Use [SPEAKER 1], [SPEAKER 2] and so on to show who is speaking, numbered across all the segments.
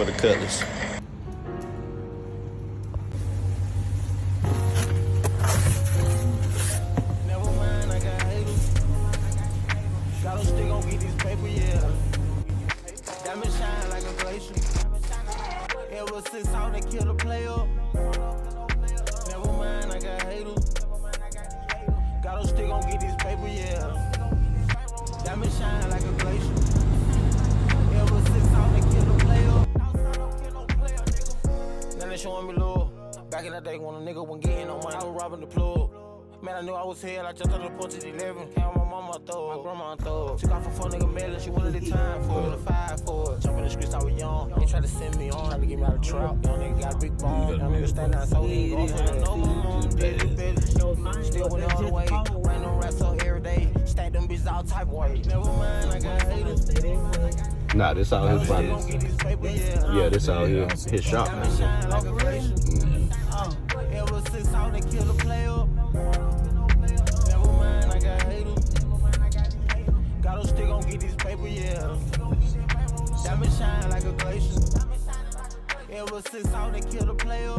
[SPEAKER 1] for the Cutlass.
[SPEAKER 2] Never mind, I got haters. Got them still gon' get this paper, yeah. Diamond shine like a glacier. Ever since how they kill a player. Never mind, I got haters. Got them still gon' get this paper, yeah. Diamond shine like a glacier. Ever since how they kill a player. Now they showing me love. Back in the day when a nigga wasn't getting no money, I was robbing the plug. Man, I knew I was hell, I jumped on the porch at 11. Came on my mama thug, my grandma thug. Took off a 4 nigga medal, she wanted the time for it, a 5 for it. Jump in the streets, I was young. They tried to send me on, tried to get me out of trap. Young nigga got a big bone, young nigga stand out so he ain't going for it. No mama, did it, bitch. Still went all the way, ran on rats up every day. Stacked them bitches all type of way. Never mind, I got haters.
[SPEAKER 1] Nah, this out his body. Yeah, this out here, his shop, man.
[SPEAKER 2] Ever since how they kill a player. Never mind, I got haters. Got them still gon' get this paper, yeah. Diamond shine like a glacier. Ever since how they kill a player.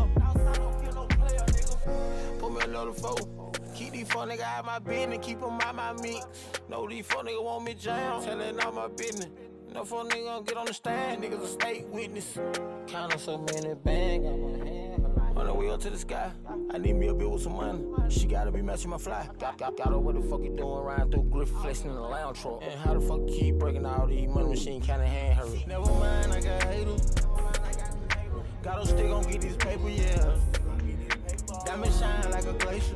[SPEAKER 2] Put me a little foe. Keep these fuck niggas out my business, keep them out my mix. Know these fuck niggas want me jam, telling all my business. No fuck nigga gon' get on the stand, niggas a state witness. Counting so many bangs, got my hand on the way up to the sky. I need me a bill with some money. She gotta be matching my fly. Got her, what the fuck you doing? Riding through Griffin, flexing in the lounge truck. And how the fuck you keep breaking all these money machine kinda hand hurry? Never mind, I got haters. Got them still gon' get this paper, yeah. Diamond shine like a glacier.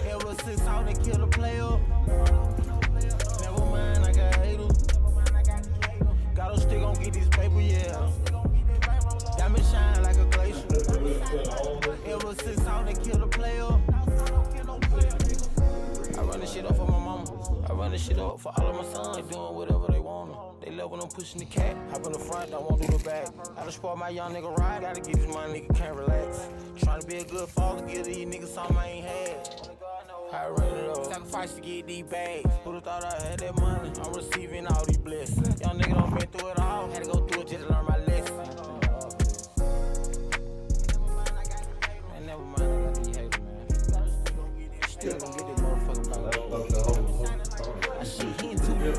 [SPEAKER 2] Ever since how they kill a player. Never mind, I got haters. Got them still gon' get this paper, yeah. Diamond shine like a glacier. Ever since how they kill a player. I run this shit up for my mama. I run this shit up for all of my sons. They doing whatever they want. They love when I'm pushing the cat. Hop in the front, don't want to do the back. I done spoiled my young nigga ride. Gotta get this money, nigga can't relax. Trying to be a good father, give these niggas something I ain't had. I run it up. Sacrifice to get these bags. Who'da thought I had that money? I'm receiving all these blessings. Young nigga done been through it all. Had to go through it just to learn my lesson. Man, never mind, I got these haters, man. Still gonna get this motherfucker back. I shit, he ain't too good.